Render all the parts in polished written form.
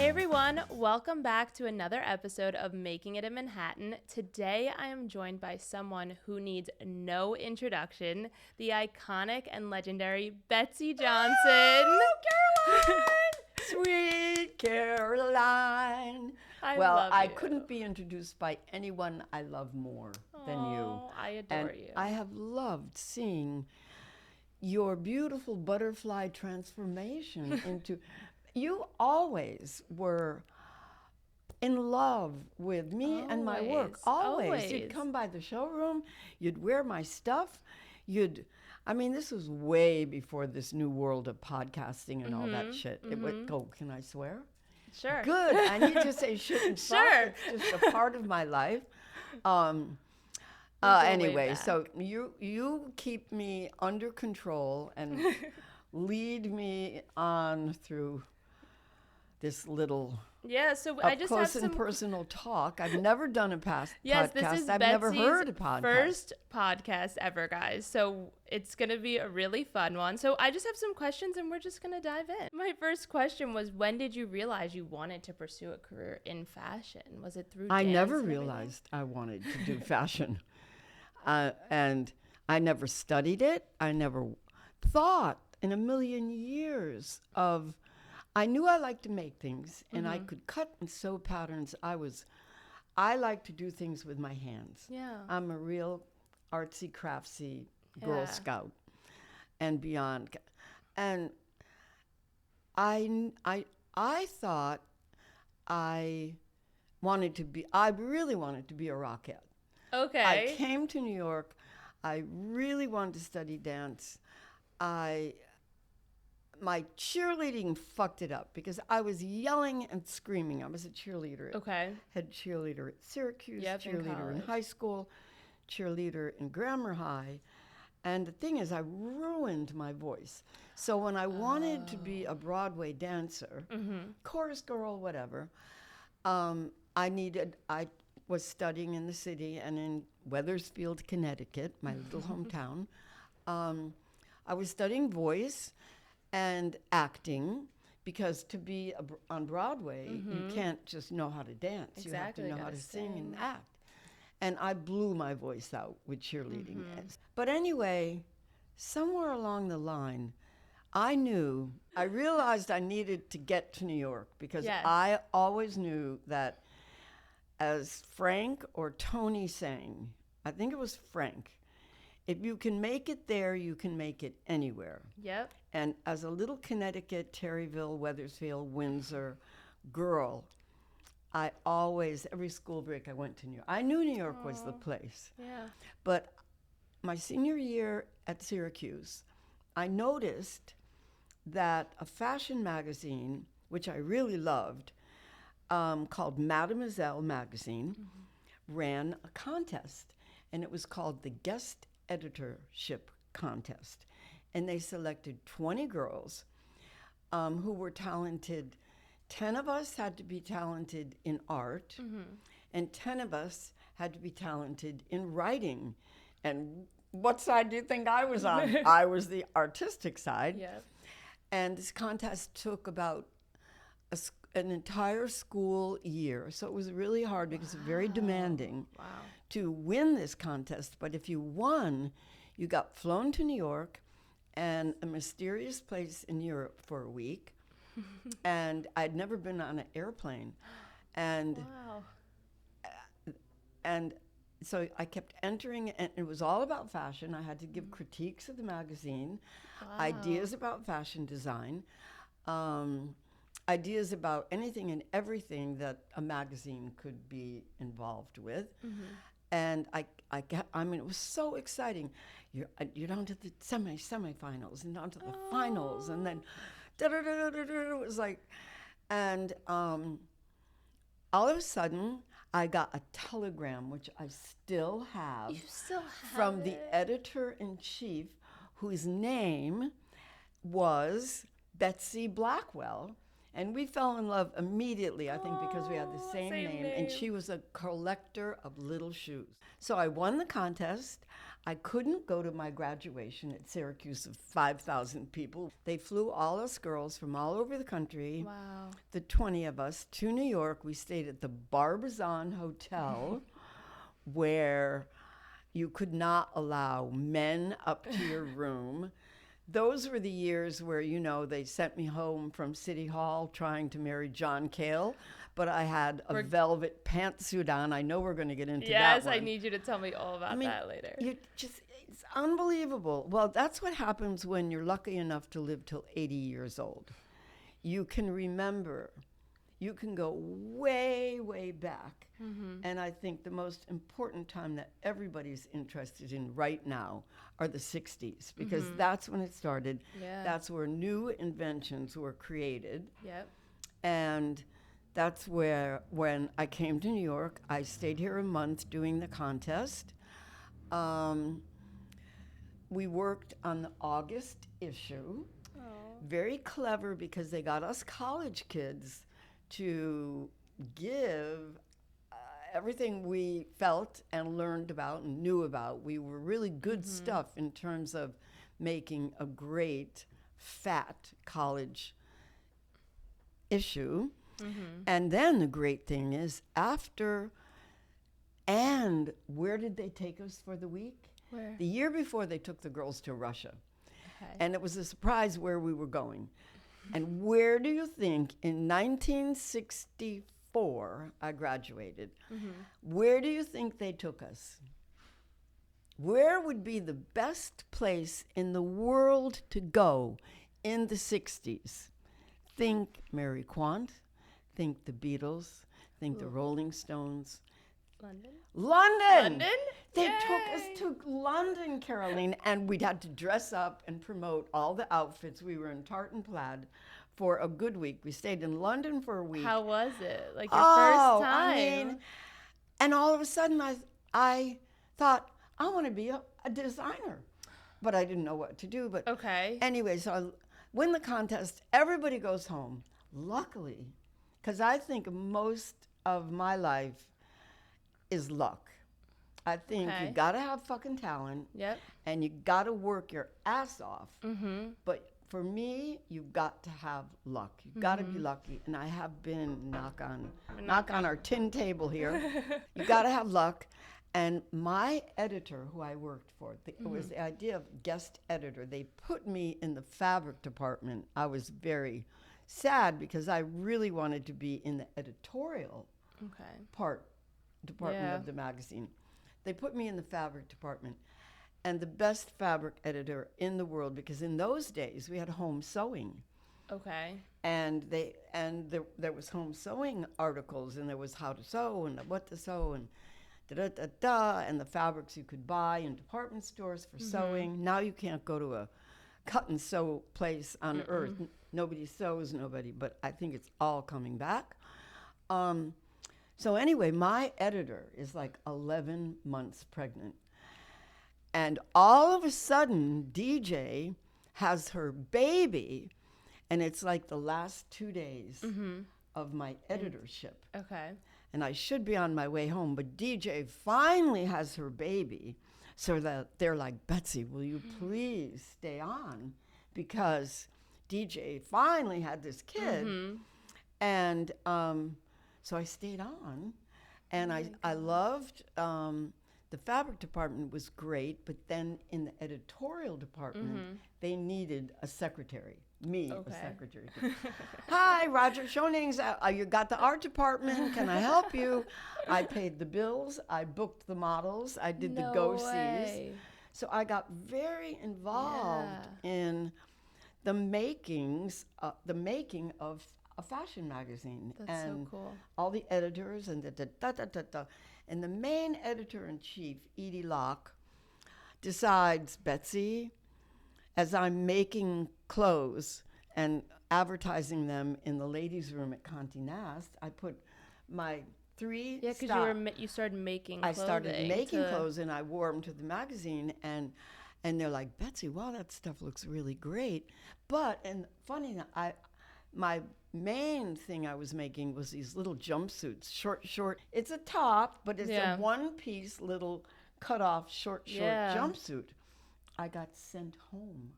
Hey everyone, welcome back to another episode of Making It in Manhattan. Today I am joined by someone who needs no introduction, the iconic and legendary Betsey Johnson. Oh, Caroline! Sweet Caroline. I couldn't be introduced by anyone I love more than you. Oh, I adore you. I have loved seeing your beautiful butterfly transformation into... You always were in love with me and my work. Always. You'd come by the showroom, you'd wear my stuff, this was way before this new world of podcasting and all that shit. It would go, can I swear? Sure. Good. I need to say shit and fuck. Sure. It's just a part of my life. Anyway, so you keep me under control and lead me on through this little I just close have and personal talk. I've never done a podcast. Yes, this is I've Betsey's never heard a podcast. First podcast ever, guys. So it's going to be a really fun one. So I just have some questions and we're just going to dive in. My first question was, when did you realize you wanted to pursue a career in fashion? Was it through I dance never and realized I wanted to do fashion. And I never studied it. I never thought in a million years of... I knew I liked to make things, and I could cut and sew patterns. I like to do things with my hands. Yeah. I'm a real artsy, craftsy Girl Scout and beyond. And I thought I really wanted to be a rockette. Okay. I came to New York. I really wanted to study dance. My cheerleading fucked it up because I was yelling and screaming. I was a cheerleader. Okay. Head cheerleader at Syracuse, cheerleader in college. high school, cheerleader in grammar high. And the thing is, I ruined my voice. So when I wanted to be a Broadway dancer, chorus girl, whatever, I was studying in the city and in Wethersfield, Connecticut, my little hometown. I was studying voice and acting, because to be on Broadway, you can't just know how to dance. Exactly, you have to know how to sing and act. And I blew my voice out with cheerleading. But anyway, somewhere along the line, I realized I needed to get to New York, because I always knew that, as Frank or Tony sang, I think it was Frank, if you can make it there, you can make it anywhere. Yep. And as a little Connecticut, Terryville, Wethersfield, Windsor girl, every school break I went to New York. I knew New York was the place. Yeah. But my senior year at Syracuse, I noticed that a fashion magazine, which I really loved, called Mademoiselle magazine, ran a contest. And it was called the Guest Editorship Contest. And they selected 20 girls who were talented. 10 of us had to be talented in art, and 10 of us had to be talented in writing. And what side do you think I was on? I was the artistic side. Yep. And this contest took about an entire school year. So it was really hard because it's very demanding to win this contest. But if you won, you got flown to New York and a mysterious place in Europe for a week. And I'd never been on an airplane. And so I kept entering, and it was all about fashion. I had to give critiques of the magazine, ideas about fashion design, ideas about anything and everything that a magazine could be involved with. And it was so exciting. You're down to the semifinals and down to the finals, and then it was like, and all of a sudden I got a telegram, which I still have. You still have from the editor-in-chief, whose name was Betsy Blackwell, And we fell in love immediately, I think, because we had the same name. And she was a collector of little shoes. So I won the contest. I couldn't go to my graduation at Syracuse of 5,000 people. They flew all us girls from all over the country, Wow. the 20 of us, to New York. We stayed at the Barbizon Hotel, where you could not allow men up to your room. Those were the years where, you know, they sent me home from City Hall trying to marry John Cale, but I had a velvet pantsuit on. I know we're going to get into that Yes, one. I need you to tell me all about that later. It's unbelievable. Well, that's what happens when you're lucky enough to live till 80 years old. You can remember. You can go way, way back. And I think the most important time that everybody's interested in right now are the 60s, because that's when it started. Yeah. That's where new inventions were created. Yep. And that's where, when I came to New York, I stayed here a month doing the contest. We worked on the August issue. Very clever, because they got us college kids to give everything we felt and learned about and knew about. We were really good stuff in terms of making a great, fat college issue. And then the great thing is, after, and where did they take us for the week? Where? The year before, they took the girls to Russia. Okay. And it was a surprise where we were going. And where do you think, in 1964, I graduated, where do you think they took us? Where would be the best place in the world to go in the 60s? Think Mary Quant, think the Beatles, think the Rolling Stones. London? London! They Yay! took us to London, Caroline, and we'd had to dress up and promote all the outfits. We were in tartan plaid for a good week. We stayed in London for a week. How was it? Like your first time? I mean, and all of a sudden I thought, I want to be a designer. But I didn't know what to do. But okay. Anyway, so I win the contest. Everybody goes home. Luckily, because I think most of my life is luck. I think you gotta have fucking talent. Yep. And you gotta work your ass off. But for me, you've got to have luck. You've gotta be lucky. And I have been, knock on our tin table here. You gotta have luck. And my editor, who I worked for, it was the idea of guest editor. They put me in the fabric department. I was very sad, because I really wanted to be in the editorial department of the magazine. They put me in the fabric department, and the best fabric editor in the world, because in those days we had home sewing. Okay. And there was home sewing articles, and there was how to sew and what to sew and and the fabrics you could buy in department stores for sewing. Now you can't go to a cut and sew place on earth. Nobody sews, nobody, but I think it's all coming back. So anyway, my editor is like 11 months pregnant. And all of a sudden, DJ has her baby, and it's like the last 2 days of my editorship. Okay. And I should be on my way home, but DJ finally has her baby, so that they're like, Betsey, will you please stay on? Because DJ finally had this kid. And so I stayed on, and I loved, the fabric department was great, but then in the editorial department, they needed a secretary. A secretary. Hi, Roger Schoning's. You got the art department. Can I help you? I paid the bills. I booked the models. I did the go-sees. So I got very involved in the making of a fashion magazine. That's and so cool. All the editors and and the main editor-in-chief, Edie Locke, decides, Betsey, as I'm making clothes and advertising them in the ladies' room at Conte Nast, I put my 3 Yeah, because you started making clothing. I started making clothes, and I wore them to the magazine, and they're like, Betsey, wow, that stuff looks really great. But, and funny, my main thing I was making was these little jumpsuits, short. It's a top, but it's a one-piece little cut-off short jumpsuit. I got sent home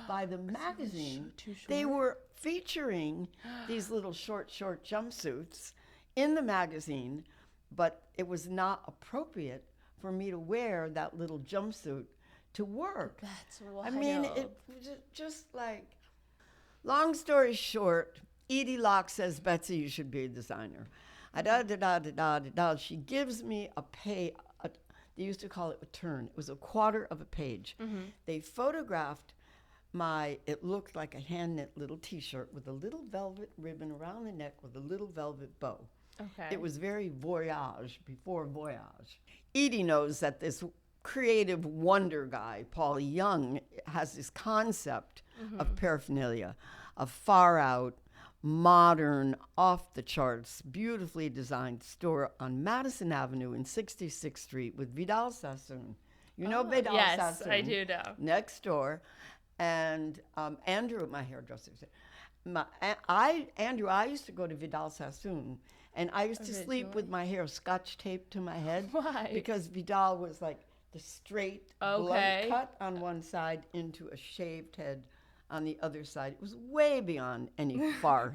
by the magazine. Too short? They were featuring these little short jumpsuits in the magazine, but it was not appropriate for me to wear that little jumpsuit to work. That's wild. I mean, it was just like, long story short, Edie Locke says, Betsey, you should be a designer. She gives me a pay. They used to call it a turn. It was a quarter of a page. They photographed it looked like a hand-knit little T-shirt with a little velvet ribbon around the neck with a little velvet bow. Okay. It was very voyage, before voyage. Edie knows that this creative wonder guy, Paul Young, has this concept of paraphernalia, a far-out, modern, off-the-charts, beautifully designed store on Madison Avenue in 66th Street with Vidal Sassoon. You know Vidal Sassoon? Yes, I do know. Next door. And Andrew, my hairdresser, said, Andrew, I used to go to Vidal Sassoon, and I used to sleep with my hair scotch taped to my head. Why? Because Vidal was like the straight blunt cut on one side into a shaved head on the other side. It was way beyond any far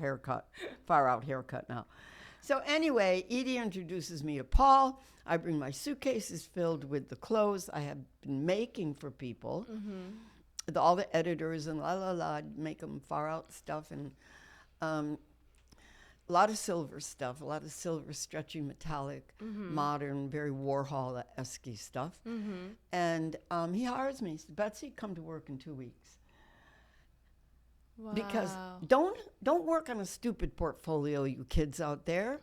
out haircut now. So anyway, Edie introduces me to Paul. I bring my suitcases filled with the clothes I have been making for people. All the editors and I'd make them far out stuff and a lot of silver stuff, a lot of silver stretchy metallic, modern, very Warhol-esque stuff. And he hires me. He said, Betsey, come to work in 2 weeks. Wow. Because don't work on a stupid portfolio, you kids out there.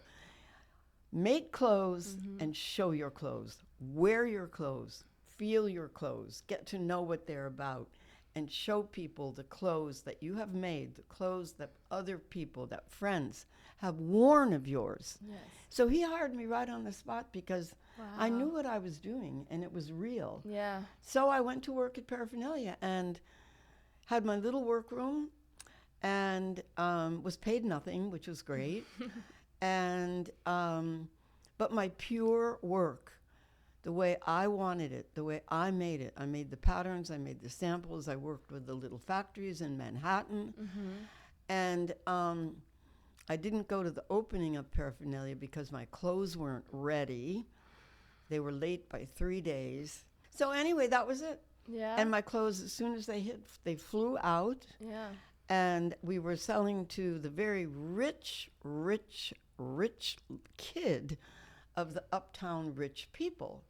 Make clothes and show your clothes. Wear your clothes. Feel your clothes. Get to know what they're about. And show people the clothes that you have made, the clothes that other people, that friends have worn of yours. Yes. So he hired me right on the spot because I knew what I was doing and it was real. Yeah. So I went to work at Paraphernalia and had my little workroom and was paid nothing, which was great. And but my pure work, the way I wanted it, the way I made it. I made the patterns, I made the samples, I worked with the little factories in Manhattan. And I didn't go to the opening of Paraphernalia because my clothes weren't ready. They were late by 3 days. So anyway, that was it. Yeah. And my clothes, as soon as they hit, they flew out. Yeah. And we were selling to the very rich kid of the uptown rich people.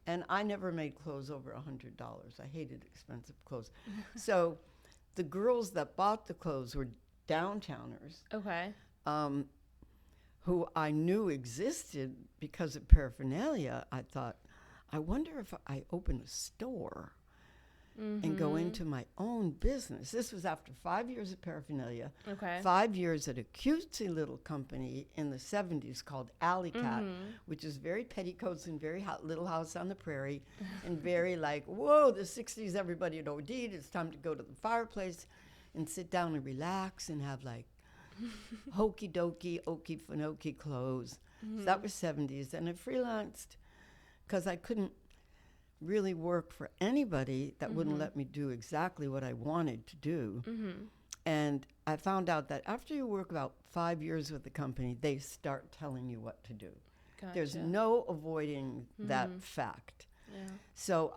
And I never made clothes over $100. I hated expensive clothes. So the girls that bought the clothes were downtowners. Okay. Who I knew existed because of Paraphernalia. I thought, I wonder if I open a store and go into my own business. This was after 5 years at Paraphernalia, 5 years at a cutesy little company in the 70s called Alley Cat, which is very petticoats and very hot little house on the prairie, and very like, whoa, the 60s, everybody had OD'd. It's time to go to the fireplace and sit down and relax and have like hokey dokey, okey finokey clothes. So that was 70s. And I freelanced because I couldn't really work for anybody that wouldn't let me do exactly what I wanted to do. And I found out that after you work about 5 years with the company, they start telling you what to do. Gotcha. There's no avoiding that fact. Yeah. So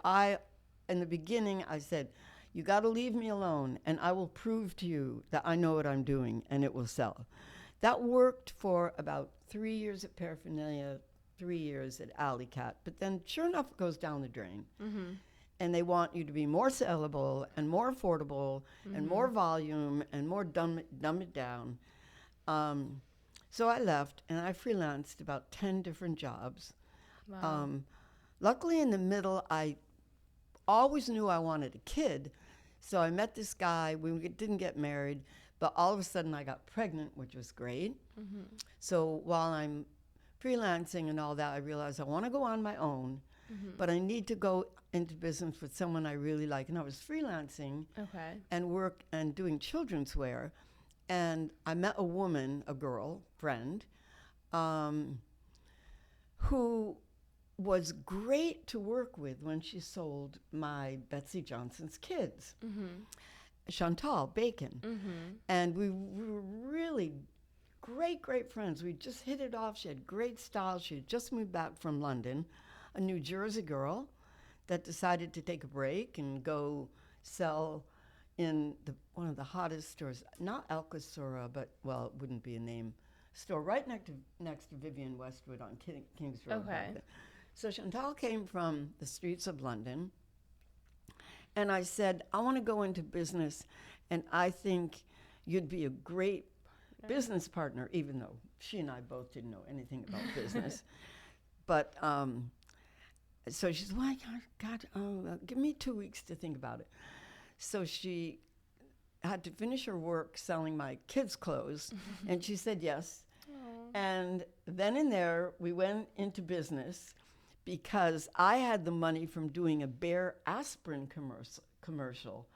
in the beginning, I said, you got to leave me alone, and I will prove to you that I know what I'm doing, and it will sell. That worked for about 3 years at Paraphernalia, 3 years at Alley Cat, but then sure enough it goes down the drain. And they want you to be more sellable and more affordable and more volume and more dumb it down. So I left and I freelanced about 10 different jobs. Wow. Luckily in the middle, I always knew I wanted a kid. So I met this guy, we didn't get married, but all of a sudden I got pregnant, which was great. So while I'm freelancing and all that, I realized I want to go on my own, but I need to go into business with someone I really like. And I was freelancing and work and doing children's wear. And I met a woman, a girl, friend, who was great to work with when she sold my Betsey Johnson's kids, Chantal Bacon. And we were really great friends. We just hit it off. She had great style. She had just moved back from London, a New Jersey girl that decided to take a break and go sell in one of the hottest stores, not Alcasora, but, well, it wouldn't be a name store, right next to Vivian Westwood on King's Road. Okay. So Chantal came from the streets of London, and I said, I want to go into business, and I think you'd be a great business partner, even though she and I both didn't know anything about business. But so she said, well, God, give me 2 weeks to think about it. So she had to finish her work selling my kids' clothes, and she said yes. Aww. And then and there, we went into business because I had the money from doing a Bayer aspirin commercial.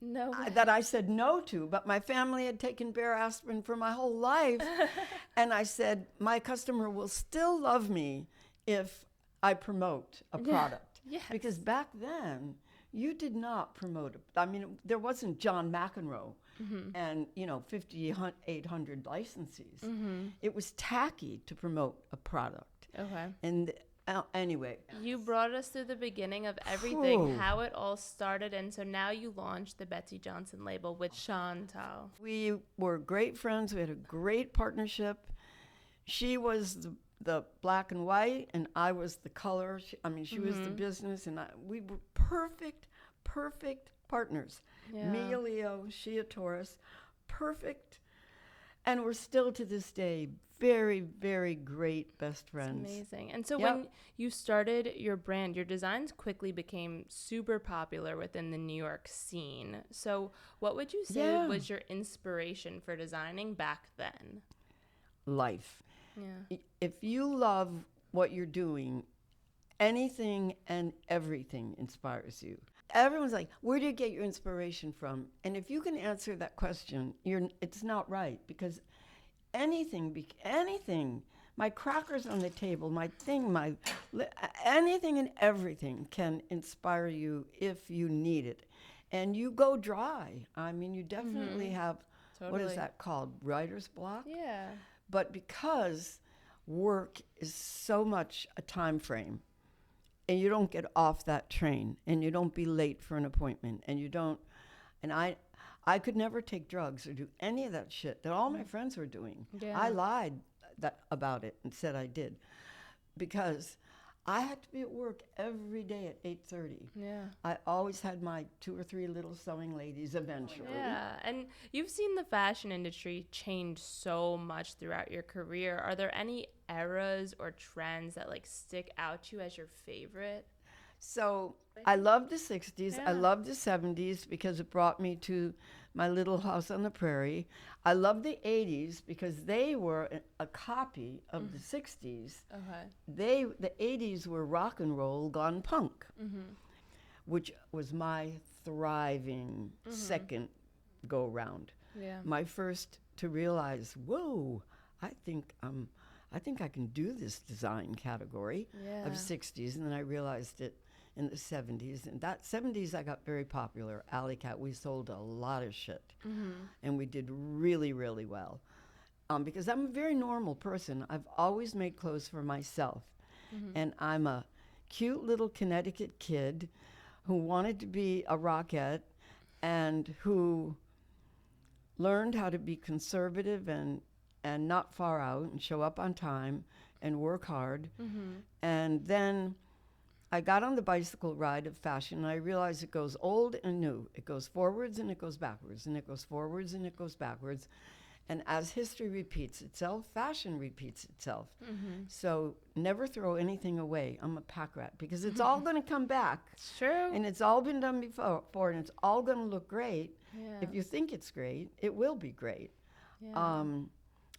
No way. That I said no to, but my family had taken Bayer aspirin for my whole life. And I said, my customer will still love me if I promote a product. Yes. Because back then, you did not promote there wasn't John McEnroe and, 5,800 licensees. It was tacky to promote a product. Okay. And anyway. You brought us through the beginning of everything, how it all started, and so now you launched the Betsey Johnson label with Chantal. We were great friends. We had a great partnership. She was the black and white, and I was the color. She was the business, and we were perfect partners. Yeah. Me a Leo, she a Taurus, perfect. And we're still to this day very, very great best friends. That's amazing. And so when you started your brand, your designs quickly became super popular within the New York scene. So what would you say was your inspiration for designing back then? Life. Yeah. If you love what you're doing, anything and everything inspires you. Everyone's like, where do you get your inspiration from? And if you can answer that question, it's not right, because anything, my crackers on the table, anything and everything can inspire you if you need it. And you go dry. You definitely have, what is that called? Writer's block? Yeah. But because work is so much a time frame, and you don't get off that train, and you don't be late for an appointment, and I could never take drugs or do any of that shit that all my friends were doing. Yeah. I lied about it and said I did, because I had to be at work every day at 8:30. Yeah. I always had my 2 or 3 little sewing ladies eventually. Yeah, and you've seen the fashion industry change so much throughout your career. Are there any eras or trends that stick out to you as your favorite? So I love the 60s. Yeah. I love the 70s because it brought me to my little house on the prairie. I love the 80s because they were a copy of the 60s. Okay. The 80s were rock and roll gone punk, which was my thriving second go round. Yeah. My first to realize, whoa, I think I can do this design category of 60s. And then I realized it in the 70s. And that 70s, I got very popular. Alley Cat, we sold a lot of shit. And we did really, really well. Because I'm a very normal person. I've always made clothes for myself. And I'm a cute little Connecticut kid who wanted to be a rockette and who learned how to be conservative and not far out and show up on time and work hard. And then I got on the bicycle ride of fashion, and I realized it goes old and new. It goes forwards and it goes backwards, and it goes forwards and it goes backwards. And as history repeats itself, fashion repeats itself. So never throw anything away. I'm a pack rat, because it's all going to come back. It's true. And it's all been done before, and it's all going to look great. Yeah. If you think it's great, it will be great. Yeah.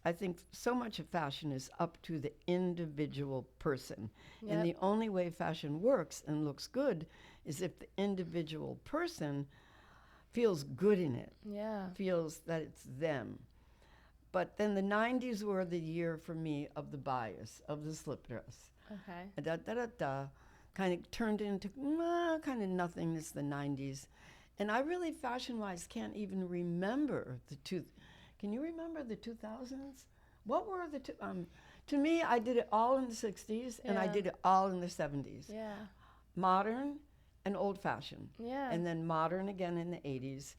I think so much of fashion is up to the individual person. Yep. And the only way fashion works and looks good is if the individual person feels good in it, Yeah. feels that it's them. But then the 90s were the year for me of the bias, of the slip dress. Okay. Da-da-da-da, kind of turned into kind of nothingness, the 90s. And I really, fashion-wise, can't even remember Can you remember the 2000s? What were the to me, I did it all in the 60s, and I Yeah. did it all in the 70s. Yeah. Modern and old-fashioned. Yeah. And then modern again in the 80s,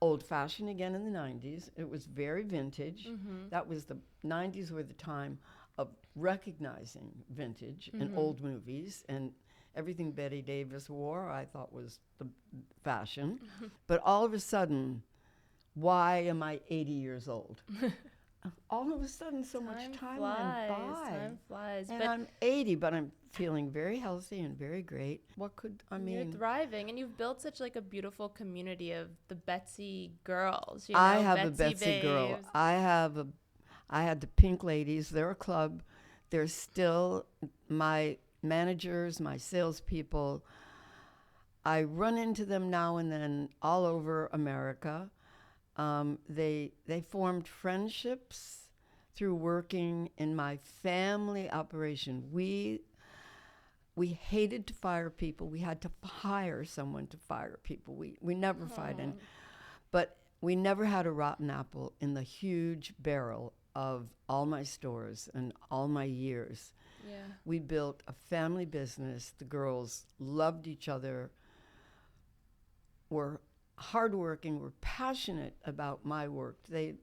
old-fashioned again in the 90s. It was very vintage. That was the 90s were the time of recognizing vintage and old movies, and everything Betty Davis wore I thought was the fashion. But all of a sudden, why am I 80 years old? All of a sudden, so much time went by. Time flies. And But I'm 80, but I'm feeling very healthy and very great. What could, I you're mean, thriving, and you've built such like a beautiful community of the Betsey girls. You know, I have a Betsey girl. babes. I had the Pink Ladies. They're a club. They're still my managers, my salespeople. I run into them now and then all over America. They formed friendships through working in my family operation. We hated to fire people. We had to hire someone to fire people. We never fired any, but we never had a rotten apple in the huge barrel of all my stores and all my years. Yeah. We built a family business. The girls loved each other, were hardworking, were passionate about my work. It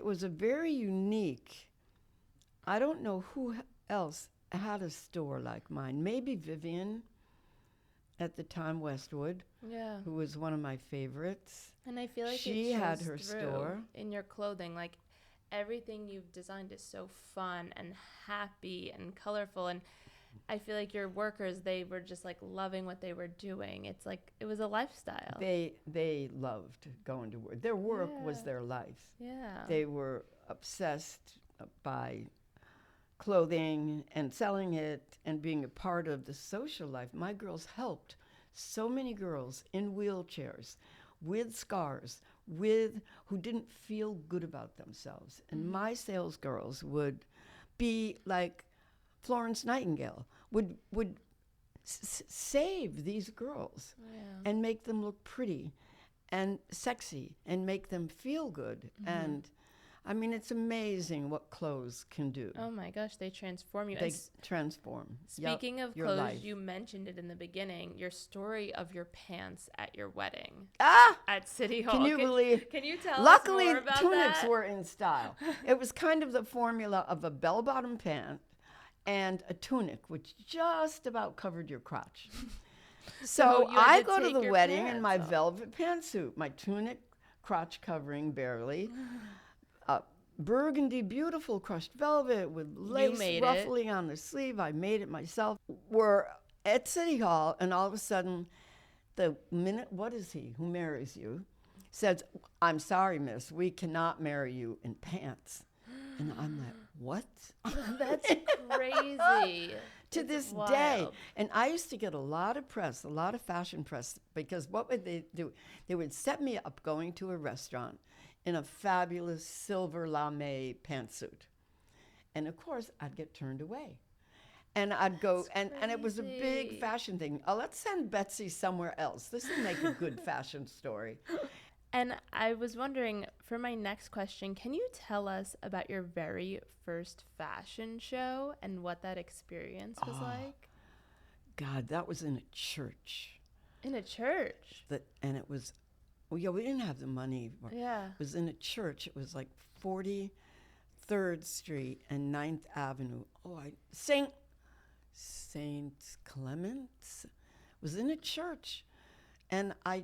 was a very unique, I don't know who else had a store like mine. Maybe Vivian at the time, Westwood, Yeah. who was one of my favorites. And I feel like She it had shows her through store. in your clothing. Like everything you've designed is so fun and happy and colorful. And I feel like your workers, they were just like loving what they were doing. It's like it was a lifestyle. They loved going to work. Their work was Yeah. their life. Yeah. They were obsessed by clothing and selling it and being a part of the social life. My girls helped so many girls in wheelchairs with scars, who didn't feel good about themselves. And my sales girls would be like Florence Nightingale, would save these girls Yeah. and make them look pretty and sexy and make them feel good. And I mean, it's amazing what clothes can do. Oh my gosh, they transform you. They And transform. speaking of your clothes, life. you mentioned it in the beginning, your story of your pants at your wedding Ah! at City Hall. Can you believe? Can you tell Luckily, us more about tunics that? were in style. It was kind of the formula of a bell-bottom pant and a tunic, which just about covered your crotch. So you had I to go to take the your wedding in my pants off. velvet pantsuit, my tunic, crotch covering barely, burgundy, beautiful crushed velvet with lace made it. ruffling on the sleeve. I made it myself. We're at City Hall, and all of a sudden, what is he who marries you, says, "I'm sorry, miss, we cannot marry you in pants." And I'm like, what? That's crazy. To It's this wild. day. And I used to get a lot of press, a lot of fashion press, because what would they do? They would set me up going to a restaurant in a fabulous silver lame pantsuit. And of course, I'd get turned away. And I'd go, and it was a big crazy. fashion thing. Oh, let's send Betsey somewhere else. This will make a good fashion story. And I was wondering, for my next question, can you tell us about your very first fashion show and what that experience was like? God, that was in a church. In a church. And it was, well, yeah, we didn't have the money. Yeah. It was in a church. It was like 43rd Street and 9th Avenue. St. Clement's was in a church. And I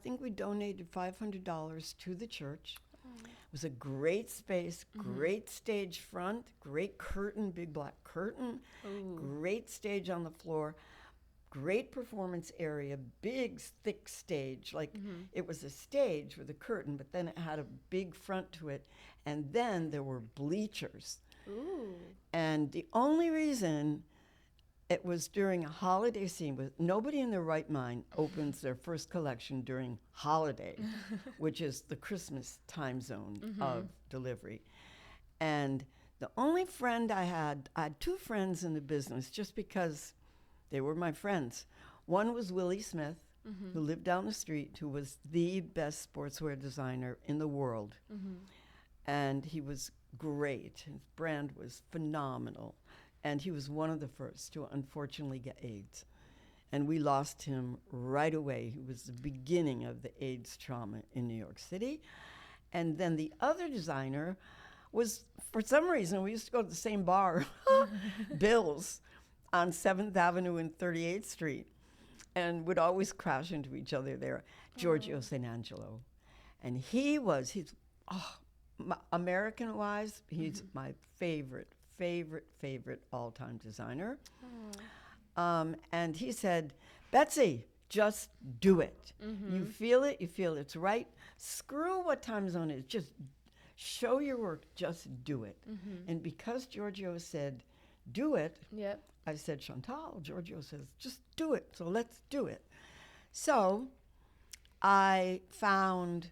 think we donated $500 to the church. It was a great space, great stage front, great curtain, big black curtain, great stage on the floor, great performance area, big, thick stage. Like it was a stage with a curtain, but then it had a big front to it. And then there were bleachers. Ooh. And the only reason It was during a holiday scene. With nobody in their right mind opens their first collection during holiday, which is the Christmas time zone of delivery. And the only friend I had two friends in the business just because they were my friends. One was Willie Smith, who lived down the street, who was the best sportswear designer in the world. And he was great. His brand was phenomenal. And he was one of the first to unfortunately get AIDS. And we lost him right away. He was the beginning of the AIDS trauma in New York City. And then the other designer was, for some reason, we used to go to the same bar, Bill's, on 7th Avenue and 38th Street, and would always crash into each other there, Giorgio St. Angelo. And he's American-wise, he's my favorite all-time designer. And he said, Betsey, just do it. You feel it's right. Screw what time zone it is, just show your work, just do it. And because Giorgio said, do it, I said, Chantal, Giorgio says, just do it, so let's do it. So I found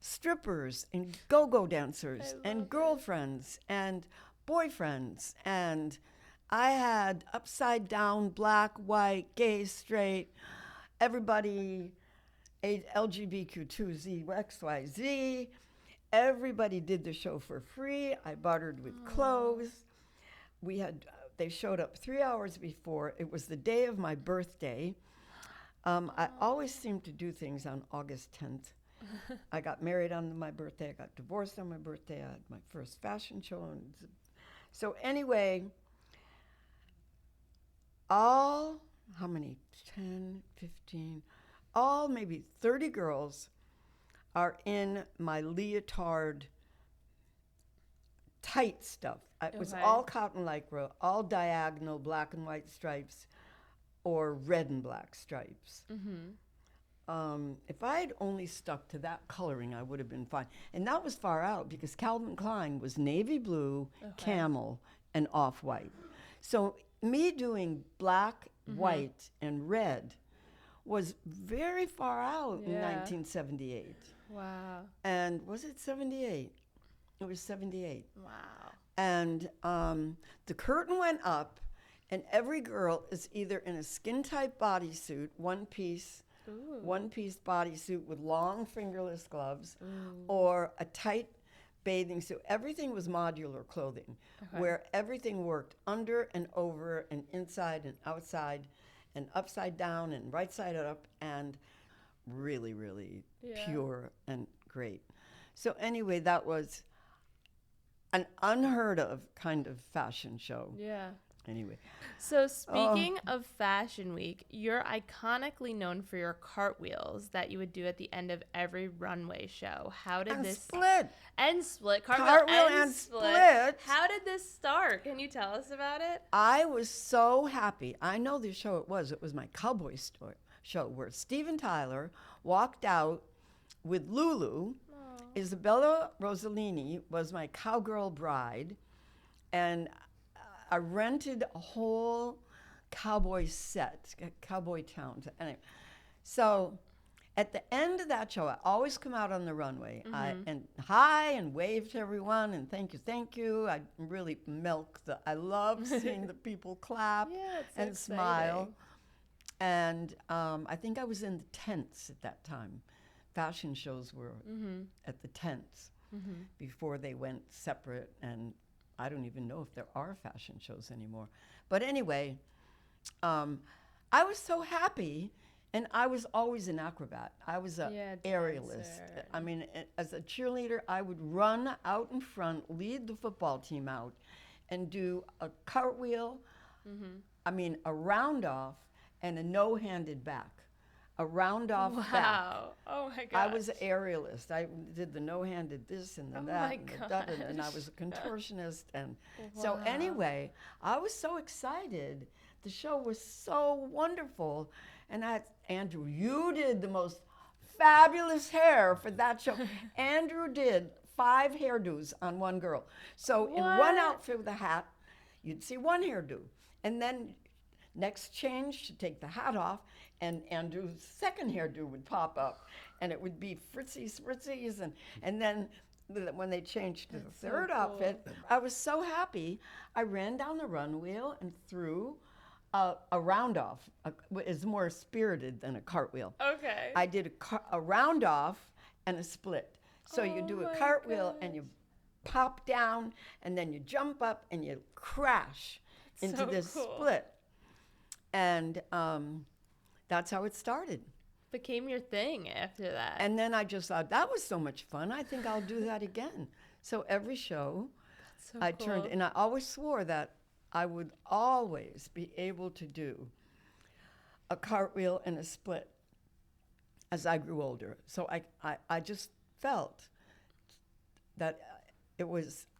strippers and go-go dancers and girlfriends and boyfriends, and I had upside down, black, white, gay, straight, everybody, LGBTQ2Z, XYZ. Everybody did the show for free. I bartered with clothes. They showed up 3 hours before. It was the day of my birthday. I always seem to do things on August 10th. I got married on my birthday. I got divorced on my birthday. I had my first fashion show. So anyway, how many? 10, 15, maybe 30 girls are in my leotard tight stuff. It was all cotton lycra, all diagonal black and white stripes or red and black stripes. If I had only stuck to that coloring, I would have been fine. And that was far out because Calvin Klein was navy blue, camel, and off-white. So me doing black, white, and red was very far out in 1978. Wow. And was it 78? It was 78. Wow. And the curtain went up, and every girl is either in a skin-tight bodysuit, one-piece bodysuit with long fingerless gloves, or a tight bathing suit. Everything was modular clothing, where everything worked under and over and inside and outside and upside down and right side up, and really, really pure and great. So anyway, that was an unheard of kind of fashion show. Yeah. Anyway. So speaking of Fashion Week, you're iconically known for your cartwheels that you would do at the end of every runway show. How did this split? And split. Cartwheel and split. How did this start? Can you tell us about it? I was so happy. I know the show it was. It was my cowboy show where Steven Tyler walked out with Lulu. Isabella Rossellini was my cowgirl bride, and I rented a whole cowboy set, cowboy town. Anyway, so at the end of that show, I always come out on the runway and hi and wave to everyone and thank you. I really I love seeing the people clap and smile. And I think I was in the tents at that time. Fashion shows were at the tents before they went separate, and I don't even know if there are fashion shows anymore. But anyway, I was so happy, and I was always an acrobat. I was an aerialist. I mean, as a cheerleader, I would run out in front, lead the football team out, and do a cartwheel, a round off, and a no-handed back. A round off back. Wow. Oh my gosh. I was an aerialist. I did the no-handed this and the that and the that, and I was a contortionist. And so anyway, I was so excited. The show was so wonderful. And Andrew, you did the most fabulous hair for that show. Andrew did 5 hairdos on one girl. So in one outfit with a hat, you'd see one hairdo. And then Next change, to take the hat off, and Andrew's second hairdo would pop up, and it would be fritzies, and then when they changed to the third outfit, I was so happy. I ran down the run wheel and threw a round off. It's more spirited than a cartwheel. Okay. I did a round off and a split. So you do a cartwheel and you pop down, and then you jump up and you crash into this split. And that's how it started. Became your thing after that. And then I just thought, that was so much fun. I think I'll do that again. So every show, I turned, and I always swore that I would always be able to do a cartwheel and a split as I grew older. So I just felt that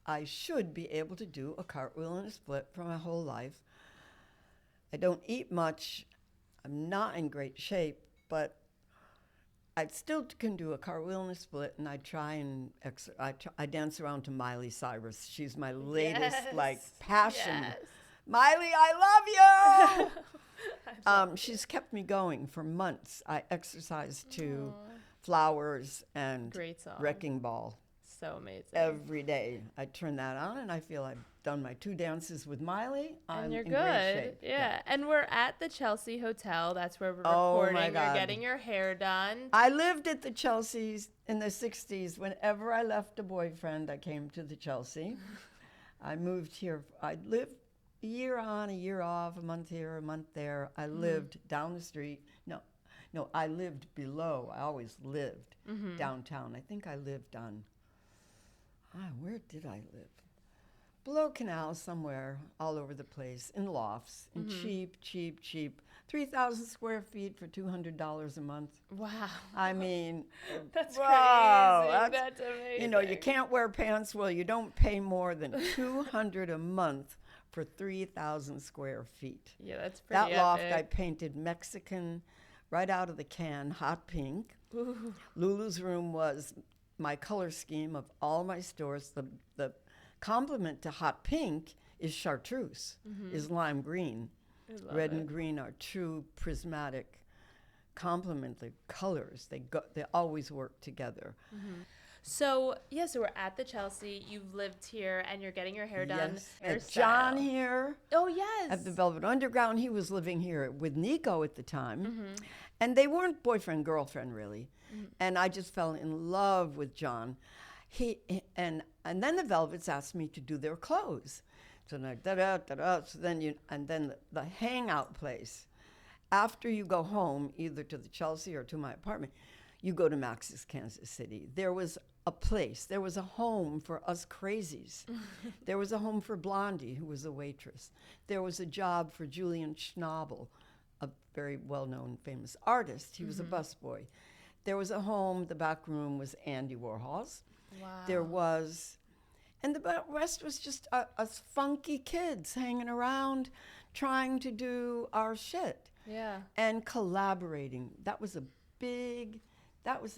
I should be able to do a cartwheel and a split for my whole life. I don't eat much. I'm not in great shape, but I still can do a cartwheel and a split, and I try and I dance around to Miley Cyrus. She's my latest passion. Yes. Miley, I love you. She's kept me going for months. I exercised to Flowers and Great song. Wrecking Ball. So amazing. Every day I turn that on, and I feel I've done my 2 dances with Miley. And you're in good. Great shape. Yeah. And we're at the Chelsea Hotel. That's where we're Oh, recording. my God. You're getting your hair done. I lived at the Chelsea's in the 60s. Whenever I left a boyfriend, I came to the Chelsea. I moved here. I lived a year on, a year off, a month here, a month there. I lived down the street. No, I lived below. I always lived downtown. I think I lived on, where did I live? Below Canal somewhere, all over the place, in lofts, in cheap. 3,000 square feet for $200 a month. Wow. I mean, That's wow, crazy. That's amazing. You know, you can't wear pants. Well, you don't pay more than $200 a month for 3,000 square feet. Yeah, that's pretty That loft epic. I painted Mexican right out of the can, hot pink. Ooh. Lulu's room was my color scheme of all my stores. The complement to hot pink is chartreuse, is lime green. Red and green are true prismatic complement. The colors, they always work together. So we're at the Chelsea. You've lived here, and you're getting your hair done. Yes. And John here. Oh, yes. At the Velvet Underground. He was living here with Nico at the time. And they weren't boyfriend, girlfriend, really. And I just fell in love with John. And then the Velvets asked me to do their clothes. So then the hangout place. After you go home, either to the Chelsea or to my apartment, you go to Max's Kansas City. There was a place. There was a home for us crazies. There was a home for Blondie, who was a waitress. There was a job for Julian Schnabel, a very well-known, famous artist. He was a busboy. There was a home. The back room was Andy Warhol's. Wow. There was, and the rest was just us funky kids hanging around, trying to do our shit. Yeah. And collaborating. That was a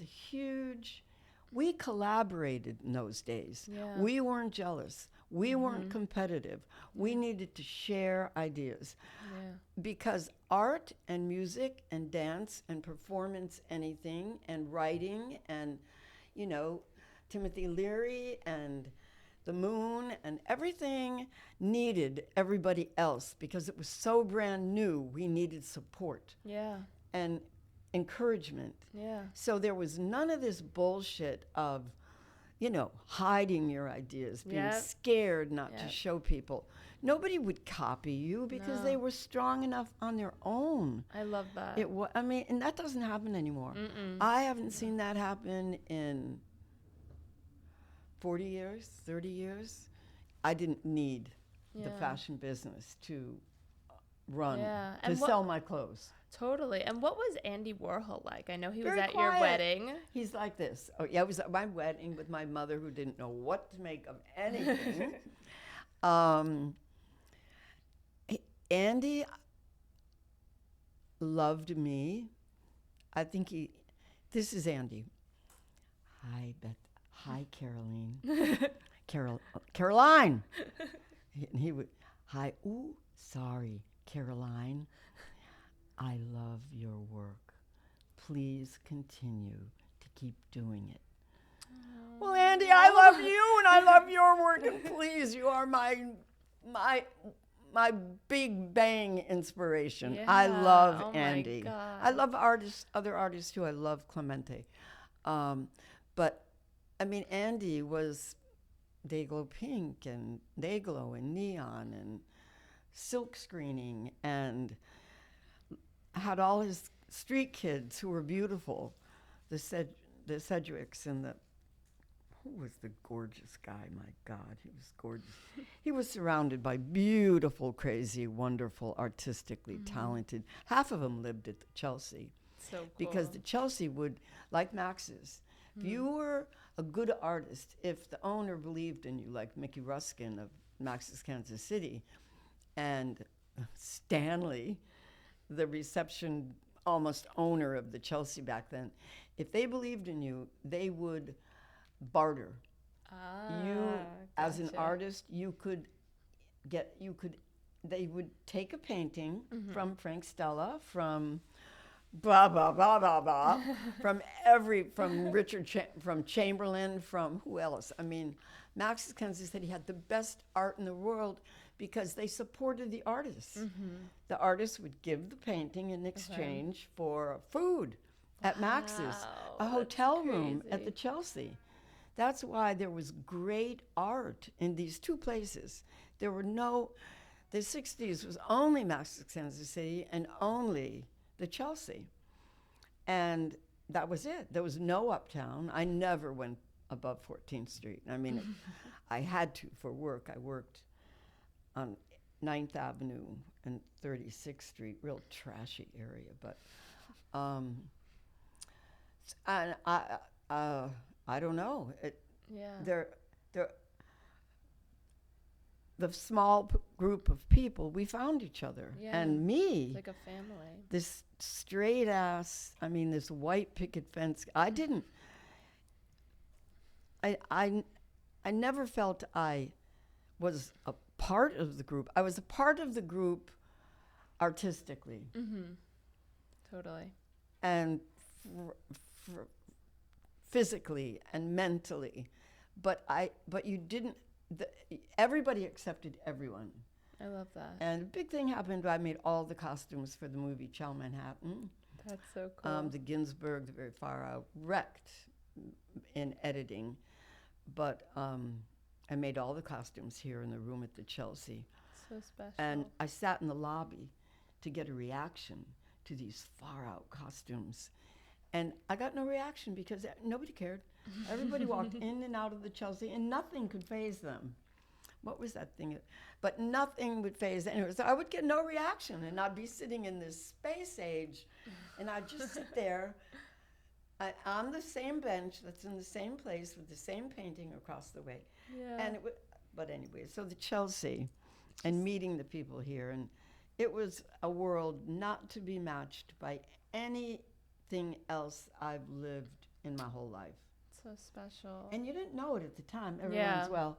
huge, we collaborated in those days. Yeah. We weren't jealous. We weren't competitive. We needed to share ideas. Yeah. Because art and music and dance and performance, anything, and writing and, Timothy Leary and the Moon and everything needed everybody else because it was so brand new. We needed support. Yeah. And encouragement. Yeah. So there was none of this bullshit of, hiding your ideas, being scared not to show people. Nobody would copy you because they were strong enough on their own. I love that. And that doesn't happen anymore. I haven't seen that happen in 40 years, 30 years. I didn't need the fashion business to run, to sell my clothes. Totally. And what was Andy Warhol like? I know he was Very at quiet. your wedding. He's like this. Oh, yeah, it was at my wedding with my mother who didn't know what to make of anything. Andy loved me. I think this is Andy. Hi, Beth. Hi, Caroline. Caroline. And he would, hi, ooh, sorry. Caroline, I love your work. Please continue to keep doing it. Well, Andy, I love you and I love your work, and please, you are my big bang inspiration. Yeah. I love Oh Andy. my God. I love other artists too. I love Clemente. But I mean, Andy was Dayglow Pink and Dayglow and Neon and silk screening, and had all his street kids who were beautiful, the Sedgwicks and who was the gorgeous guy? My God, he was gorgeous. He was surrounded by beautiful, crazy, wonderful, artistically talented. Half of them lived at the Chelsea. So cool. Because the Chelsea would, like Max's, if you were a good artist, if the owner believed in you, like Mickey Ruskin of Max's Kansas City, and Stanley, the reception almost owner of the Chelsea back then, if they believed in you, they would barter. You, as an artist, they would take a painting from Frank Stella, from blah, blah, blah, blah, blah, from from Chamberlain, from who else? I mean, Max's Kansas City had the best art in the world because they supported the artists. The artists would give the painting in exchange for food at Max's, a hotel room at the Chelsea. That's why there was great art in these two places. The 60s was only Max's Kansas City and only the Chelsea. And that was it. There was no uptown. I never went above 14th Street. I mean, I had to for work. I worked on 9th Avenue and 36th Street, real trashy area. But and I don't know. The small group of people, we found each other. Yeah. And me, It's like a family. this straight ass, I mean, this white picket fence. I never felt I was a part of the group. I was a part of the group artistically. Totally. And physically and mentally, but you didn't. Everybody accepted everyone. I love that. And a big thing happened. I made all the costumes for the movie Chow Manhattan. That's so cool. The Ginsberg, the very far out, wrecked in editing, but I made all the costumes here in the room at the Chelsea. So special. And I sat in the lobby to get a reaction to these far out costumes. And I got no reaction because nobody cared. Everybody walked in and out of the Chelsea and nothing could faze them. What was that thing? But nothing would faze them. So I would get no reaction, and I'd be sitting in this space age, and I'd just sit there on the same bench that's in the same place with the same painting across the way. Yeah. But anyway, so the Chelsea and meeting the people here, and it was a world not to be matched by anything else I've lived in my whole life. So special. And you didn't know it at the time. Everyone's well.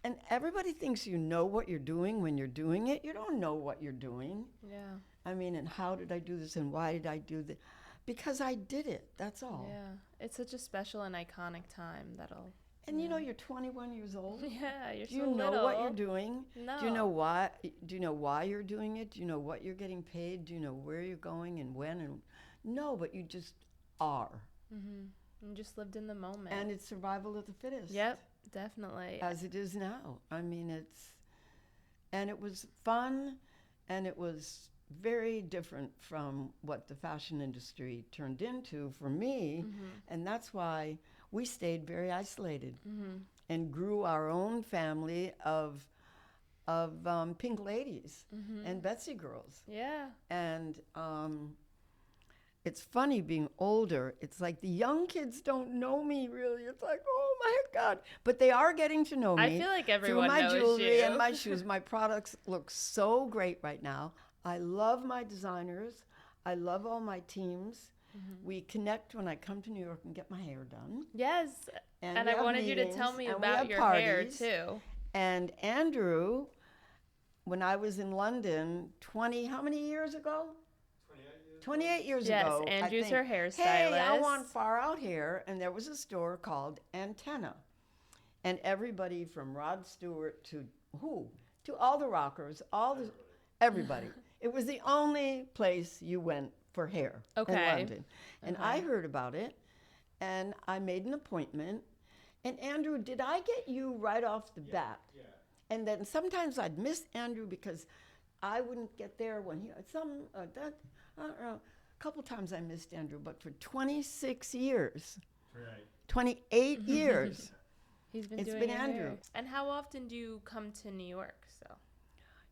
And everybody thinks you know what you're doing when you're doing it. You don't know what you're doing. Yeah. I mean, and how did I do this and why did I do this? Because I did it. That's all. Yeah. It's such a special and iconic time that'll. And you know, you're 21 years old. Yeah, you're so Do you know little. what you're doing? No. Do you know why? Do you know why you're doing it? Do you know what you're getting paid? Do you know where you're going and when? And no, but you just are. You just lived in the moment. And it's survival of the fittest. Yep, definitely. As it is now. I mean, and it was fun, and it was very different from what the fashion industry turned into for me. And that's why we stayed very isolated and grew our own family of Pink Ladies and Betsey girls. Yeah. And it's funny being older. It's like the young kids don't know me really. It's like, oh my God. But they are getting to know me. I feel like everyone through my knows jewelry you. and my shoes. My products look so great right now. I love my designers. I love all my teams. We connect when I come to New York and get my hair done. Yes. And we I have wanted you to meetings, tell me and we about have your parties. hair too. And Andrew when I was in London 20, how many years ago? 28 years Yes, ago. Andrew's I her think, hairstylist. hey, I want far out hair. And there was a store called Antenna. And everybody from Rod Stewart to who? To all the rockers, everybody. It was the only place you went for hair in London. And I heard about it, and I made an appointment. And Andrew, did I get you right off the bat? Yeah. And then sometimes I'd miss Andrew because I wouldn't get there when he I don't know. A couple times I missed Andrew, but for 26 years, 28 years, He's been it's doing been your Andrew. hair. And how often do you come to New York? So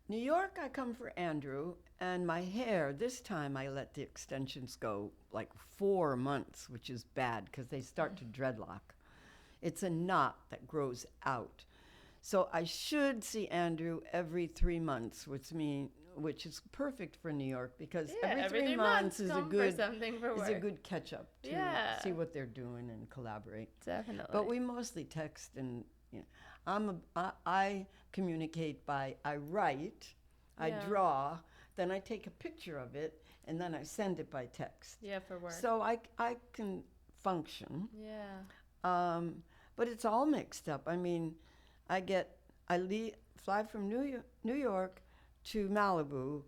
New York, I come for Andrew, and my hair, this time I let the extensions go like 4 months, which is bad because they start to dreadlock. It's a knot that grows out. So I should see Andrew every 3 months, which is perfect for New York because every 3 months is a good catch up to see what they're doing and collaborate. Definitely. But we mostly text, and I communicate by I write, I draw, then I take a picture of it, and then I send it by text. Yeah, for work. So I can function. Yeah. But it's all mixed up. I mean, I fly from New York to Malibu,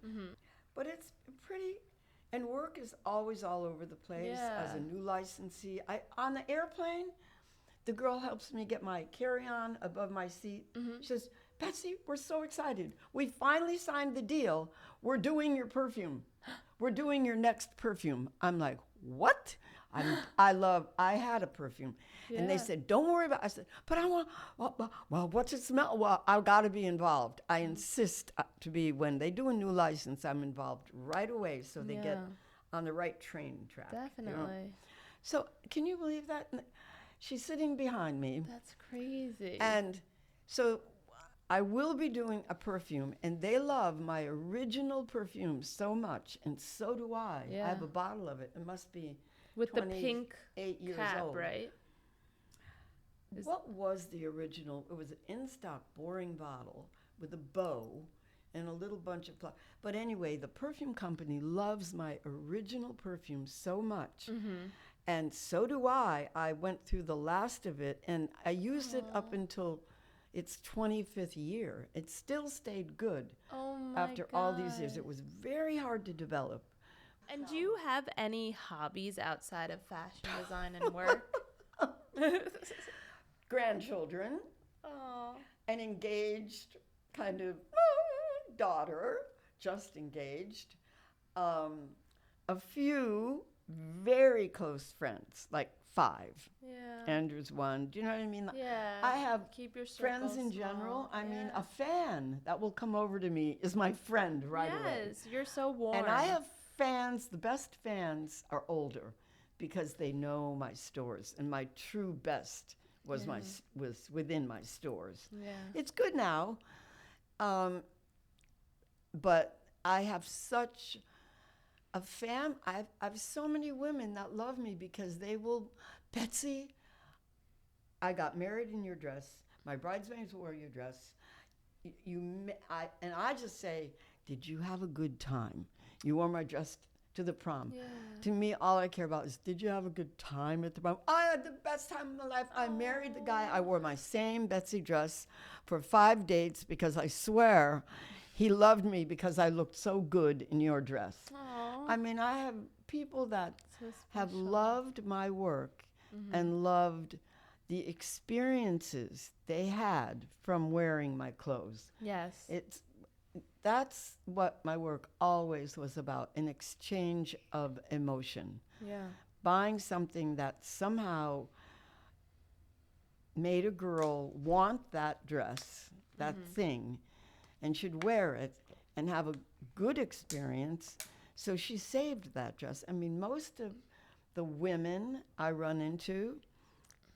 but it's pretty, and work is always all over the place. As a new licensee, on the airplane, the girl helps me get my carry-on above my seat. She says, Betsey, we're so excited. We finally signed the deal. We're doing your perfume. We're doing your next perfume. I'm like, what? I had a perfume. Yeah. And they said, don't worry about it. I said, but I want, well, what's it smell? Well, I've got to be involved. I insist to be, when they do a new license, I'm involved right away so they get on the right train track. Definitely. You know? So can you believe that? She's sitting behind me. That's crazy. And so I will be doing a perfume, and they love my original perfume so much, and so do I. Yeah. I have a bottle of it. It must be with the pink cap, old. Right? What was the original? It was an in-stock boring bottle with a bow and a little bunch of flowers. But anyway, the perfume company loves my original perfume so much. And so do I. I went through the last of it, and I used it up until its 25th year. It still stayed good after all these years. It was very hard to develop. And do you have any hobbies outside of fashion design and work? Grandchildren. Aww. An engaged kind of daughter, just engaged. A few very close friends, like 5. Yeah. Andrew's 1. Do you know what I mean? Yeah. I have Keep your friends in general. I mean, a fan that will come over to me is my friend right away. Yes, you're so warm. And I have fans. The best fans are older because they know my stores, and my true best was was within my stores. Yeah. It's good now, but I have such a I have so many women that love me because they will, Betsey, I got married in your dress. My bridesmaids wore your dress. And I just say, did you have a good time? You wore my dress to the prom. Yeah. To me, all I care about is, did you have a good time at the prom? I had the best time of my life. I married the guy. I wore my same Betsey dress for 5 dates because I swear he loved me because I looked so good in your dress. Aww. I mean, I have people that have loved my work and loved the experiences they had from wearing my clothes. Yes. That's what my work always was about, an exchange of emotion. Yeah. Buying something that somehow made a girl want that dress, that thing, and should wear it and have a good experience. So she saved that dress. I mean, most of the women I run into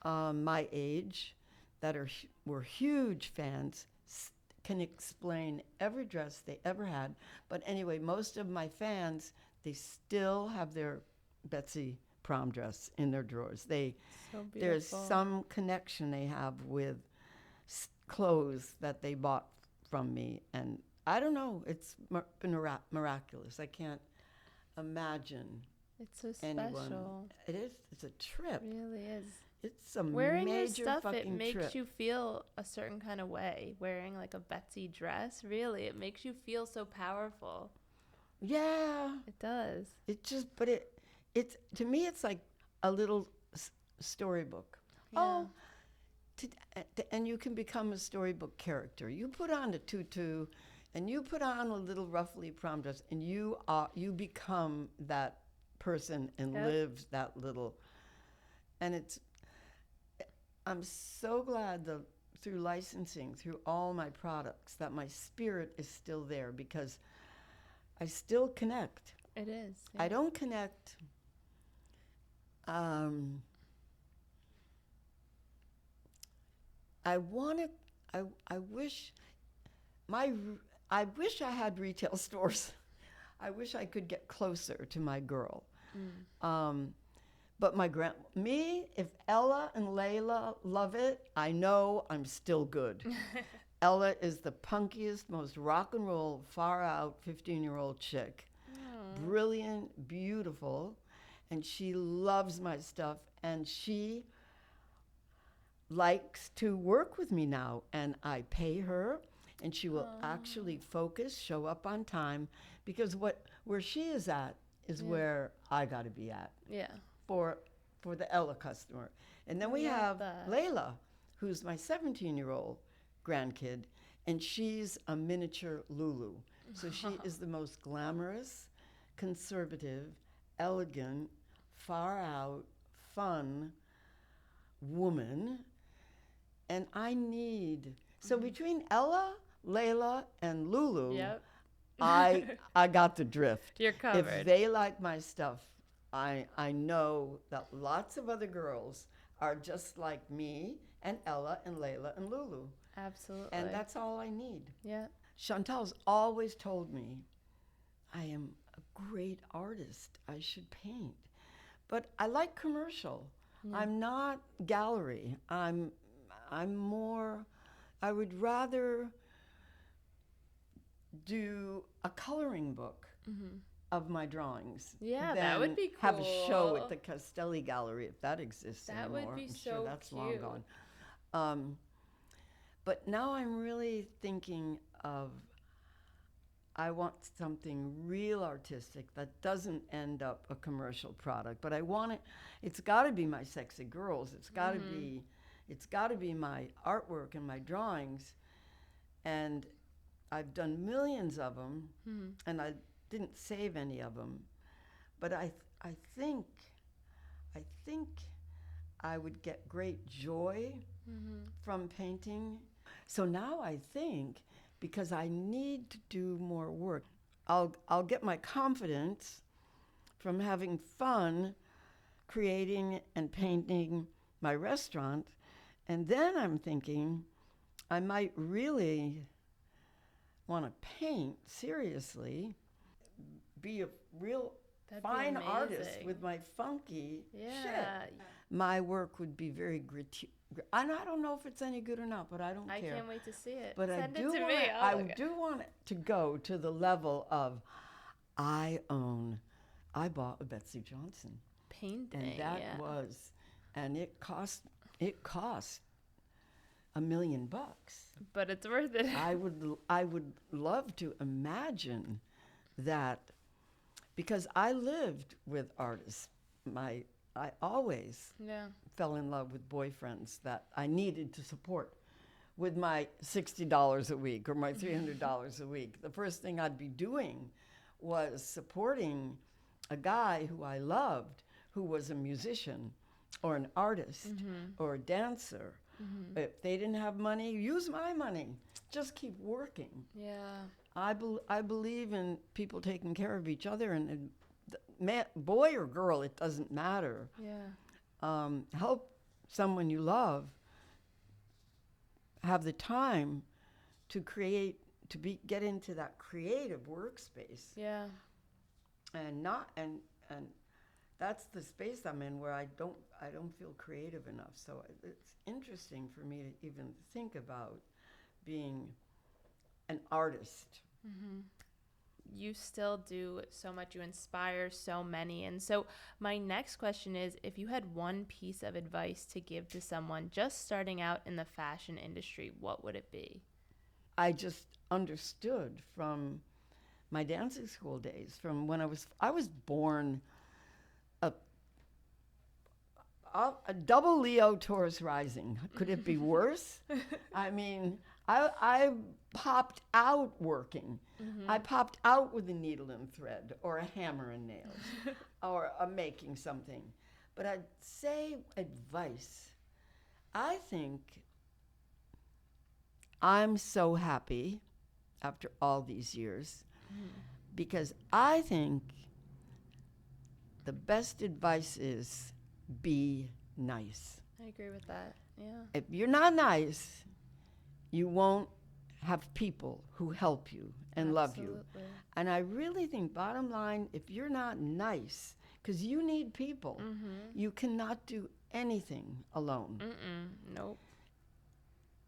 my age that were huge fans can explain every dress they ever had. But anyway, most of my fans, they still have their Betsey prom dress in their drawers. There's some connection they have with clothes that they bought from me, and I don't know. It's been miraculous. I can't imagine It's so anyone. special. It is. It's a trip. It really is. It's a Wearing your major stuff, it fucking makes trip. you feel a certain kind of way. Wearing like a Betsey dress, really, it makes you feel so powerful. Yeah. It does. It just, but it's to me, it's like a little storybook. Yeah. Oh, and you can become a storybook character. You put on a tutu, and you put on a little ruffly prom dress, and you become that person and Yep. live that little. And I'm so glad that through licensing, through all my products, that my spirit is still there because I still connect. It is. I don't connect. I want to. I wish I wish I had retail stores. I wish I could get closer to my girl. But if Ella and Layla love it, I know I'm still good. Ella is the punkiest, most rock and roll, far out 15-year-old chick. Brilliant, beautiful, and she loves my stuff, and she likes to work with me now, and I pay her, and she will actually focus, show up on time, because where she is at is where I got to be at. Yeah. For the Ella customer. And then we have Layla, who's my 17-year-old grandkid, and she's a miniature Lulu. So she is the most glamorous, conservative, elegant, far out, fun woman. And I need, so between Ella, Layla, and Lulu, Yep. I got the drift. You're covered. If they like my stuff, I know that lots of other girls are just like me and Ella and Layla and Lulu. Absolutely. And that's all I need. Yeah. Chantal's always told me I am a great artist. I should paint. But I like commercial. I'm not gallery. I'm more, I would rather do a coloring book of my drawings. Yeah, that would be have a show cool. at the Castelli Gallery, if that exists That anymore. would be I'm so sure that's long cute. gone. But now I'm really thinking of, I want something real artistic that doesn't end up a commercial product, but I want it's got to be my sexy girls. It's got to be my artwork and my drawings. And I've done millions of them, and I didn't save any of them. But I think I would get great joy from painting. So now I think, because I need to do more work, I'll get my confidence from having fun creating and painting my restaurant. And then I'm thinking I might really want to paint seriously, be a real That'd be fine artist amazing. with my funky Yeah. shit. My work would be very gritty. I don't know if it's any good or not, but I don't I care. can't wait to see it. But Send I do it to want me. I'll look I at do want it to go to the level of I bought a Betsey Johnson, painting. and that yeah. was, and it cost $1 million. But it's worth it. I would love to imagine that, because I lived with artists. I always Yeah. fell in love with boyfriends that I needed to support with my $60 a week or my $300 a week. The first thing I'd be doing was supporting a guy who I loved, who was a musician or an artist or a dancer. If they didn't have money, use my money. Just keep working. Yeah. I believe in people taking care of each other, and boy or girl, it doesn't matter. Yeah. Help someone you love have the time to create, get into that creative workspace, Yeah. and that's the space I'm in, where I don't feel creative enough. So it's interesting for me to even think about being an artist. You still do so much. You inspire so many. And so my next question is, if you had one piece of advice to give to someone just starting out in the fashion industry, what would it be? I just understood from my dancing school days, from when I was born a, a double Leo Taurus rising. Could it be worse? I mean, I popped out working. I popped out with a needle and thread or a hammer and nails or making something. But I'd say advice. I think I'm so happy after all these years because I think the best advice is be nice. I agree with that. Yeah. If you're not nice, you won't have people who help you and love you. And I really think, bottom line, if you're not nice, because you need people, you cannot do anything alone. Nope.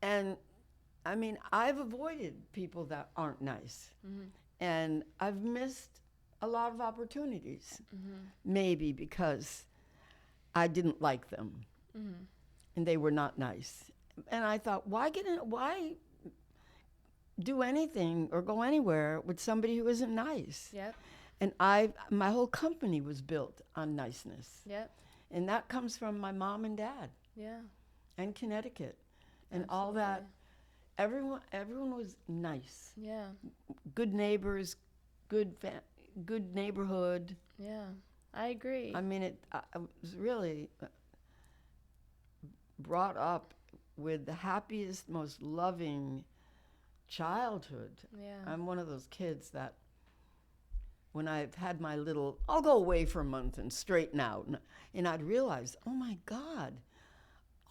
And I mean, I've avoided people that aren't nice. And I've missed a lot of opportunities, maybe because I didn't like them and they were not nice. And I thought, why do anything or go anywhere with somebody who isn't nice? Yep. And my whole company was built on niceness. Yep. And that comes from my mom and dad. Yeah. And Connecticut and all that. Everyone was nice. Yeah. Good neighbors, good neighborhood. Yeah. I agree. I mean, I was really brought up with the happiest, most loving childhood. Yeah. I'm one of those kids that when I've had my little, I'll go away for a month and straighten out. And I'd realize, oh my God,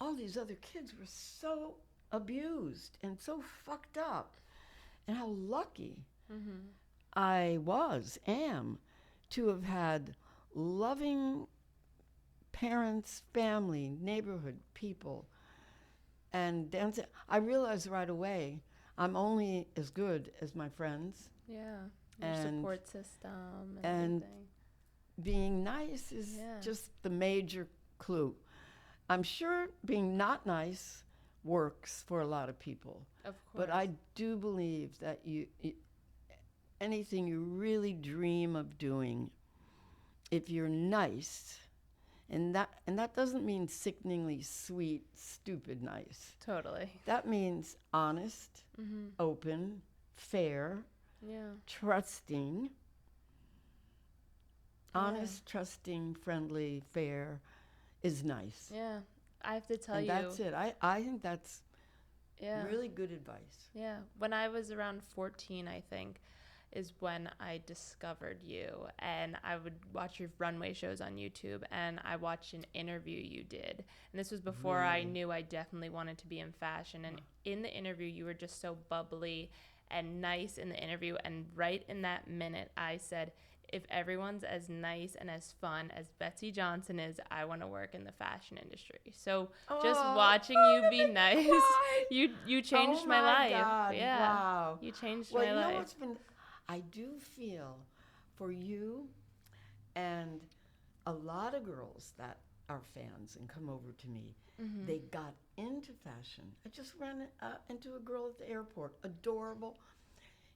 all these other kids were so abused and so fucked up. And how lucky I am to have had loving parents, family, neighborhood people. And dancing, I realized right away, I'm only as good as my friends. Yeah. Your support system and everything. Being nice is just the major clue. I'm sure being not nice works for a lot of people. Of course. But I do believe that anything you really dream of doing, if you're nice, and that doesn't mean sickeningly sweet, stupid nice. Totally. That means honest, open, fair, trusting. Honest, trusting, friendly, fair is nice. Yeah. I have to tell and you. That's it. I think that's really good advice. Yeah. When I was around 14, I think, is when I discovered you. And I would watch your runway shows on YouTube, and I watched an interview you did. And this was before I knew I definitely wanted to be in fashion. And in the interview, you were just so bubbly and nice in the interview. And right in that minute, I said, if everyone's as nice and as fun as Betsey Johnson is, I want to work in the fashion industry. So just watching you be nice, you changed my life. God. Yeah. Wow. You changed my life. Well, you know what's been, I do feel for you and a lot of girls that are fans and come over to me, they got into fashion. I just ran into a girl at the airport, adorable.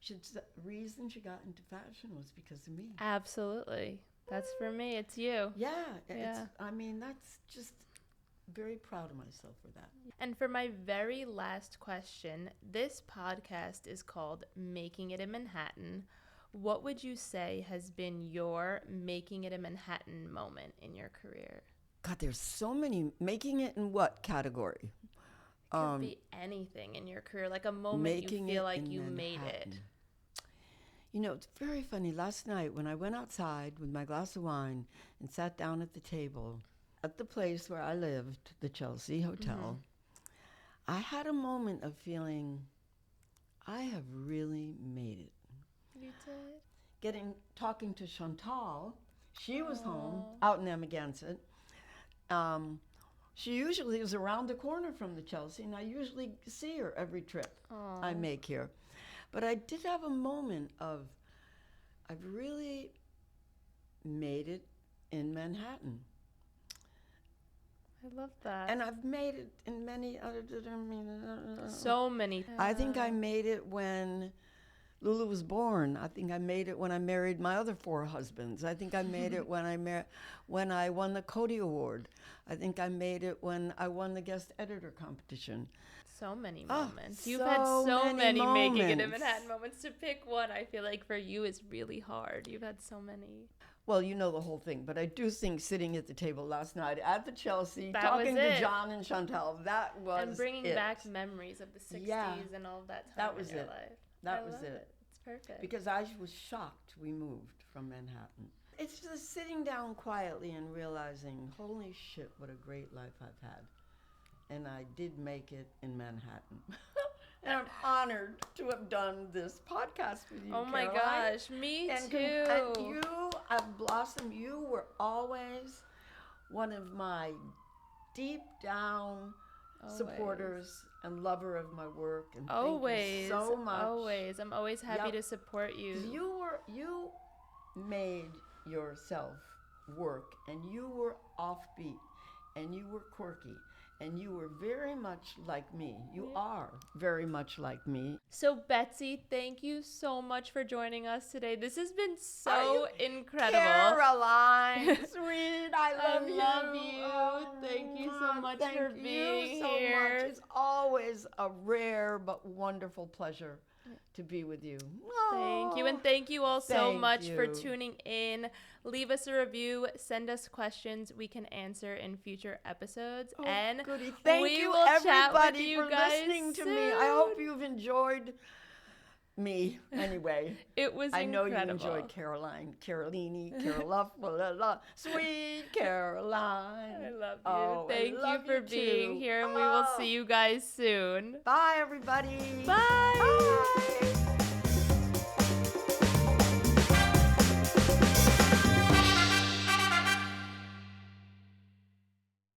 The reason she got into fashion was because of me. Absolutely. That's for me. It's you. Yeah. I mean, that's just very proud of myself for that. And for my very last question, this podcast is called Making It in Manhattan. What would you say has been your making it in Manhattan moment in your career? God, there's so many. Making it in what category? It could be anything in your career, like a moment you feel like you made it. You know, it's very funny. Last night when I went outside with my glass of wine and sat down at the table at the place where I lived, the Chelsea Hotel, I had a moment of feeling, I have really made it. You did? Talking to Chantal, she was home out in Amagansett. She usually is around the corner from the Chelsea, and I usually see her every trip I make here. But I did have a moment of, I've really made it in Manhattan. I love that. And I've made it in many other... So many. I think I made it when Lulu was born. I think I made it when I married my other 4 husbands. I think I made it when I won the Cody Award. I think I made it when I won the guest editor competition. So many moments. You've so had so many making it in moments. Manhattan moments. To pick one, I feel like for you is really hard. You've had so many. Well, you know the whole thing, but I do think sitting at the table last night at the Chelsea, That talking was to it. John and Chantal, that was And bringing it. back memories of the 60s Yeah. and all of that time That was in your it. life. That I was love it. It's perfect. Because I was shocked we moved from Manhattan. It's just sitting down quietly and realizing, holy shit, what a great life I've had. And I did make it in Manhattan. And I'm honored to have done this podcast with you, Oh my Caroline. gosh, me And too. and you have blossomed. You were always one of my deep down supporters and lover of my work. And Always. thank you so much. Always. I'm always happy Yep. to support you. You made yourself work, and you were offbeat, and you were quirky, and you were very much like me. You are very much like me. So Betsey, thank you so much for joining us today. This has been so incredible. Caroline, sweet, I love you. love you. Oh, Thank you so much thank for you being so here. much. It's always a rare but wonderful pleasure to be with you. Thank you. Oh, And thank you all so thank much for you. tuning in. Leave us a review. Send us questions we can answer in future episodes. Oh, and goody. Thank we you, will chat with everybody, you for guys listening to soon. me. I hope you've enjoyed me anyway. It was I know incredible. you enjoyed Caroline, Carolini, Carola, sweet Caroline. I love you. Oh, I Thank love you for you being too. here, and we will Oh. see you guys soon. Bye, everybody. Bye. Bye.